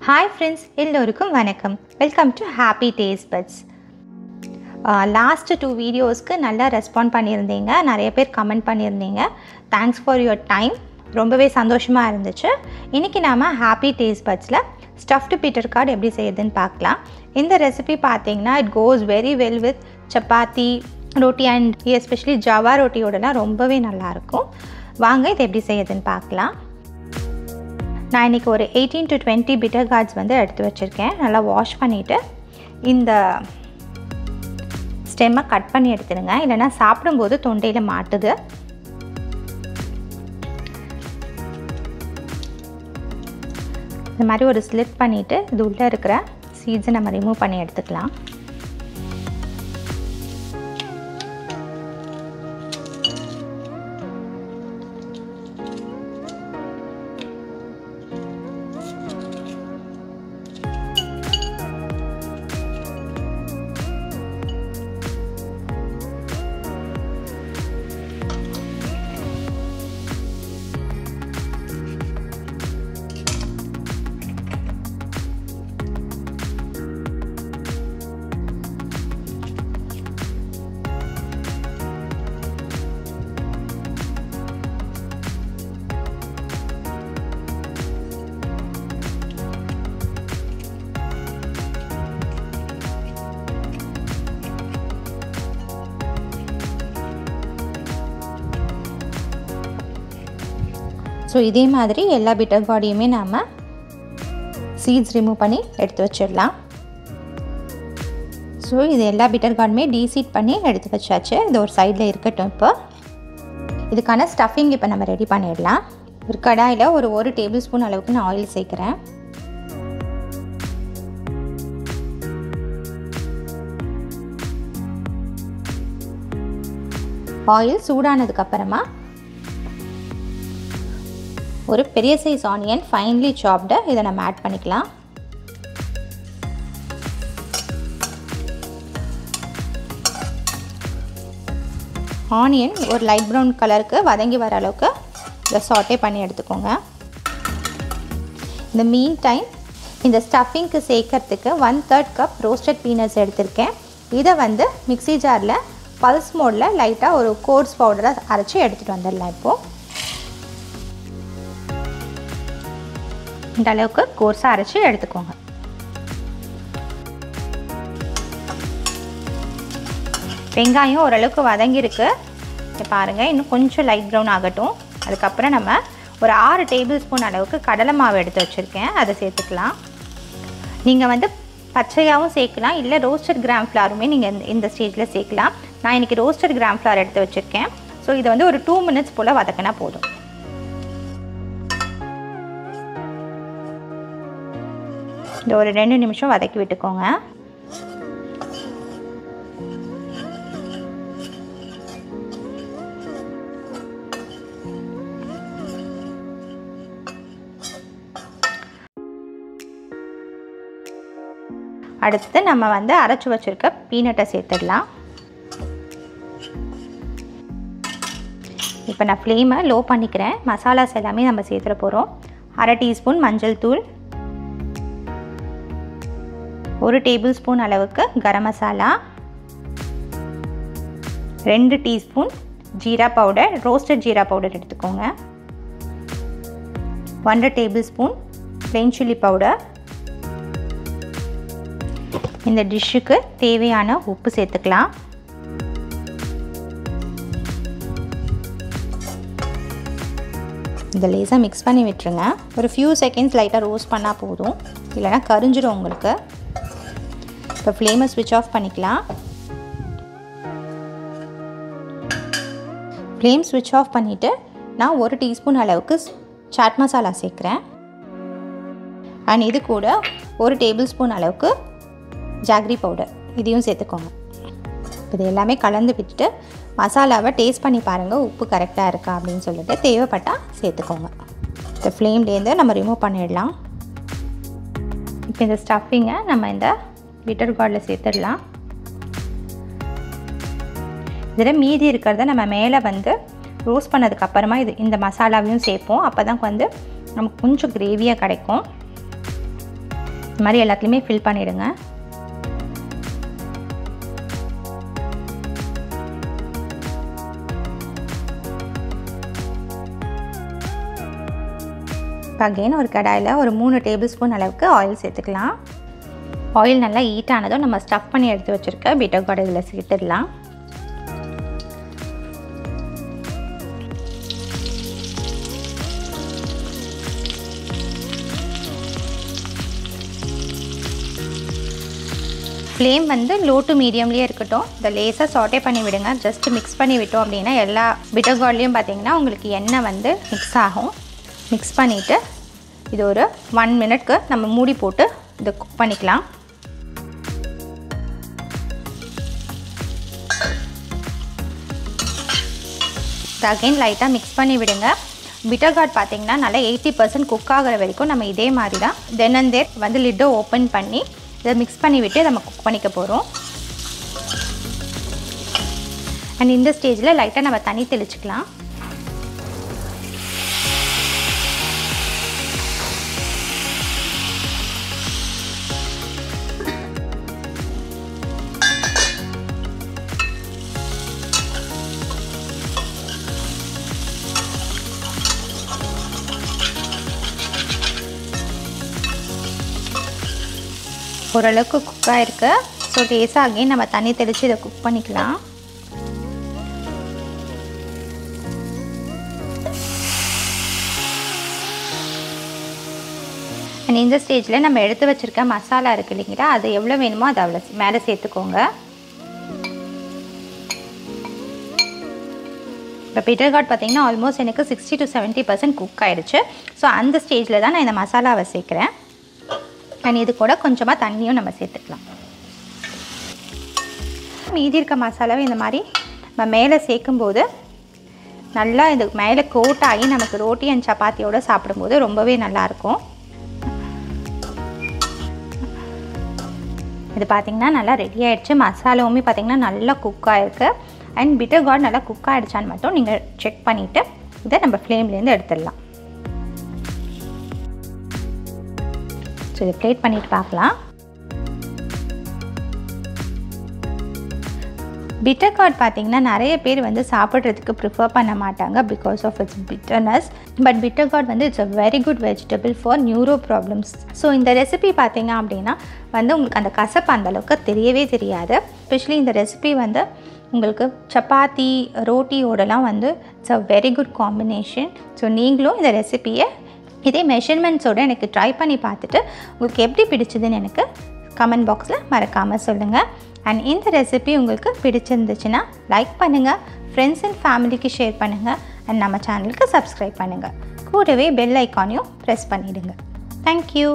Hi friends, எல்லோருக்கும் வணக்கம். Welcome to Happy Taste Buds. Last 2 வீடியோஸ்க்கு நல்லா ரெஸ்பாண்ட் பண்ணியிருந்தீங்க. நிறைய பேர் கமெண்ட் பண்ணியிருந்தீங்க. Thanks for your time. ரொம்பவே சந்தோஷமாக இருந்துச்சு. இன்றைக்கி நாம Happy Taste Budsல stuffed bitter gourd எப்படி செய்யுதுன்னு பார்க்கலாம். இந்த ரெசிபி பார்த்தீங்கன்னா it goes very well with chapati ரொட்டி அண்ட் எஸ்பெஷலி ஜவா ரொட்டியோடலாம் ரொம்பவே நல்லாயிருக்கும். வாங்க இது எப்படி செய்யுதுன்னு பார்க்கலாம். நான் இன்றைக்கி ஒரு 18 to 20 பிட்டர் கார்ட்ஸ் வந்து எடுத்து வச்சுருக்கேன். நல்லா வாஷ் பண்ணிவிட்டு இந்த ஸ்டெம்மை கட் பண்ணி எடுத்துடுங்க, இல்லைனா சாப்பிடும்போது தொண்டையில் மாட்டுது. இந்த மாதிரி ஒரு ஸ்லிப் பண்ணிவிட்டு இது உள்ளே இருக்கிற சீட்ஸை நம்ம ரிமூவ் பண்ணி எடுத்துக்கலாம். ஸோ இதே மாதிரி எல்லா பிட்டர் கார்டையுமே நாம் சீட்ஸ் ரிமூவ் பண்ணி எடுத்து வச்சிடலாம். ஸோ இது எல்லா பிட்டர் கார்டுமே டீசீட் பண்ணி எடுத்து வச்சாச்சு. இது ஒரு சைடில் இருக்கட்டும். இப்போ இதுக்கான ஸ்டஃபிங் இப்போ நம்ம ரெடி பண்ணிடலாம். ஒரு கடாயில் ஒரு 1 டேபிள் ஸ்பூன் அளவுக்கு நான் ஆயில் சேர்க்குறேன். ஆயில் சூடானதுக்கப்புறமா ஒரு பெரிய சைஸ் ஆனியன் ஃபைன்லி சாப்டு இதை நம்ம ஆட் பண்ணிக்கலாம். ஆனியன் ஒரு லைட் ப்ரௌன் கலருக்கு வதங்கி வர அளவுக்கு இதை சாட்டே பண்ணி எடுத்துக்கோங்க. இந்த மீன் டைம் இந்த ஸ்டஃபிங்க்கு சேர்க்கறதுக்கு 1/3 கப் ரோஸ்டட் பீனட்ஸ் எடுத்திருக்கேன். இதை வந்து மிக்ஸி ஜாரில் பல்ஸ் மோடில் லைட்டாக ஒரு கோர்ஸ் பவுடரை அரைச்சி எடுத்துகிட்டு வந்துடலாம். இப்போது இந்த அளவுக்கு கோர்ஸாக அரைச்சி எடுத்துக்கோங்க. வெங்காயம் ஓரளவுக்கு வதங்கியிருக்கு. இதை பாருங்கள், இன்னும் கொஞ்சம் லைட் ப்ரௌன் ஆகட்டும். அதுக்கப்புறம் நம்ம ஒரு 6 டேபிள் ஸ்பூன் அளவுக்கு கடலை மாவு எடுத்து வச்சுருக்கேன், அதை சேர்த்துக்கலாம். நீங்கள் வந்து பச்சையாகவும் சேர்க்கலாம், இல்லை ரோஸ்டட் கிராம் ஃப்ளாருமே நீங்கள் இந்த ஸ்டேஜில் சேர்க்கலாம். நான் இன்றைக்கி ரோஸ்டட் கிராம் ஃப்ளார் எடுத்து வச்சுருக்கேன். ஸோ இதை வந்து ஒரு 2 மினிட்ஸ் போல் வதக்கினா போதும். இந்த ஒரு 2 நிமிஷம் வதக்கி விட்டுக்கோங்க. அடுத்து நம்ம வந்து அரைச்சி வச்சிருக்க பீனட்டை சேர்த்துடலாம். இப்போ நான் ஃப்ளேமை லோ பண்ணிக்கிறேன். மசாலாஸ் எல்லாமே நம்ம சேர்த்துட போகிறோம். 1/2 டீஸ்பூன் மஞ்சள் தூள், 1 டேபிள் ஸ்பூன் அளவுக்கு garam masala, 2 teaspoon jeera powder, roasted jeera powder எடுத்துக்கோங்க, 1/2 tablespoon plain chilli powder. இந்த டிஷ்ஷுக்கு தேவையான உப்பு சேர்த்துக்கலாம். இதை லேசாக மிக்ஸ் பண்ணி விட்டுருங்க. ஒரு ஃபியூ செகண்ட்ஸ் லைட்டாக ரோஸ்ட் பண்ணால் போதும், இல்லைனா கரிஞ்சிடும் உங்களுக்கு. இப்போ ஃப்ளேமை ஸ்விட்ச் ஆஃப் பண்ணிக்கலாம். ஃப்ளேம் ஸ்விட்ச் ஆஃப் பண்ணிவிட்டு நான் 1 டீஸ்பூன் அளவுக்கு சாட் மசாலா சேர்க்குறேன். அண்ட் இது கூட 1 டேபிள் ஸ்பூன் அளவுக்கு ஜாக்ரி பவுடர், இதையும் சேர்த்துக்கோங்க. இது எல்லாமே கலந்து விட்டுட்டு மசாலாவை டேஸ்ட் பண்ணி பாருங்கள், உப்பு கரெக்டாக இருக்கா அப்படின்னு சொல்லிட்டு தேவைப்பட்டால் சேர்த்துக்கோங்க. இந்த ஃப்ளேம்லேருந்து நம்ம ரிமூவ் பண்ணிடலாம். இப்போ இந்த ஸ்டஃபிங்கை நம்ம இந்த பிட்டர் கார்டில் சேர்த்துடலாம். இதில் மீதி இருக்கிறத நம்ம மேலே வந்து ரோஸ்ட் பண்ணதுக்கப்புறமா இந்த மசாலாவையும் சேர்ப்போம். அப்போ தான் வந்து நமக்கு கொஞ்சம் கிரேவியாக கிடைக்கும். இந்த மாதிரி எல்லாத்துலேயுமே ஃபில் பண்ணிவிடுங்க. அகைன் ஒரு கடாயில் ஒரு 3 டேபிள் ஸ்பூன் அளவுக்கு ஆயில் சேர்த்துக்கலாம். ஆயில் நல்லா ஹீட் ஆனதும் நம்ம ஸ்டஃப் பண்ணி எடுத்து வச்சுருக்க பிட்டர் கார்ட் இதில் சேர்த்துடலாம். ஃப்ளேம் வந்து லோ டு மீடியம்லேயே இருக்கட்டும். இதை லேசாக சாட்டே பண்ணி விடுங்க. ஜஸ்ட் மிக்ஸ் பண்ணி விட்டோம் அப்படின்னா எல்லா பிட்டர் கார்ட்லேயும் பார்த்திங்கன்னா உங்களுக்கு எண்ணெய் வந்து மிக்ஸ் ஆகும். மிக்ஸ் பண்ணிவிட்டு இது ஒரு 1 மினிட்க்கு நம்ம மூடி போட்டு இதை குக் பண்ணிக்கலாம். அகைன் லைட்டாக மிக்ஸ் பண்ணி விடுங்க. பிட்டர் கார்ட் பார்த்திங்கன்னா நல்லா 80% குக் ஆகிற வரைக்கும் நம்ம இதே மாதிரி தான் தென் அண்ட் தேர் வந்து லிட்டை ஓப்பன் பண்ணி இதை மிக்ஸ் பண்ணி விட்டு நம்ம குக் பண்ணிக்க போகிறோம். அண்ட் இந்த ஸ்டேஜில் லைட்டாக நம்ம தண்ணி தெளிச்சுக்கலாம். ஓரளவுக்கு குக் ஆகிருக்கு. ஸோ லேசாக அகைன் நம்ம தண்ணி தெளித்து இதை குக் பண்ணிக்கலாம். அண்ட் இந்த ஸ்டேஜில் நம்ம எடுத்து வச்சுருக்க மசாலா இருக்குது இல்லைங்களா, அது எவ்வளோ வேணுமோ அதை அவ்வளோ மேலே சேர்த்துக்கோங்க. இப்போ பிட்டர் கார்ட் பார்த்திங்கன்னா ஆல்மோஸ்ட் எனக்கு 60 to 70% குக் ஆகிடுச்சு. ஸோ அந்த ஸ்டேஜில் தான் நான் இந்த மசாலாவை சேர்க்குறேன். அண்ட் இது கூட கொஞ்சமாக தண்ணியும் நம்ம சேர்த்துக்கலாம். மீதி இருக்க மசாலாவை இந்த மாதிரி நம்ம மேலே சேர்க்கும்போது நல்லா இது மேலே கோட் ஆகி நமக்கு ரோட்டி அண்ட் சப்பாத்தியோடு சாப்பிடும்போது ரொம்பவே நல்லாயிருக்கும். இது பார்த்திங்கன்னா நல்லா ரெடி ஆகிடுச்சு. மசாலாவுமே பார்த்திங்கன்னா நல்லா குக் ஆகிருக்கு. அண்ட் பிட்டர் கார்ட் நல்லா குக் ஆகிடுச்சான்னு மட்டும் நீங்கள் செக் பண்ணிவிட்டு இதை நம்ம ஃப்ளேம்லேருந்து எடுத்துடலாம். ஸோ இதை பிளேட் பண்ணிவிட்டு பார்க்கலாம். பிட்டர் கார்ட் பார்த்திங்கன்னா நிறைய பேர் வந்து சாப்பிட்றதுக்கு ப்ரிஃபர் பண்ண மாட்டாங்க because of its bitterness. But bitter gourd வந்து it's a very good vegetable for neuro problems. So இந்த ரெசிபி பார்த்திங்க அப்படின்னா வந்து உங்களுக்கு அந்த கசப்பு அந்தளவுக்கு தெரியவே தெரியாது. எஸ்பெஷலி இந்த ரெசிபி வந்து உங்களுக்கு சப்பாத்தி ரோட்டியோடலாம் வந்து it's a very good combination. So நீங்களும் இந்த ரெசிபியை இதே மெஷர்மெண்ட்ஸோடு எனக்கு ட்ரை பண்ணி பார்த்துட்டு உங்களுக்கு எப்படி பிடிச்சதுன்னு எனக்கு கமெண்ட் பாக்ஸில் மறக்காமல் சொல்லுங்கள். அண்ட் இந்த ரெசிபி உங்களுக்கு பிடிச்சிருந்துச்சுன்னா லைக் பண்ணுங்கள், ஃப்ரெண்ட்ஸ் அண்ட் ஃபேமிலிக்கு ஷேர் பண்ணுங்கள், அண்ட் நம்ம சேனலுக்கு சப்ஸ்கிரைப் பண்ணுங்கள். கூடவே பெல் ஐக்கானையும் ப்ரெஸ் பண்ணிவிடுங்க. தேங்க்யூ.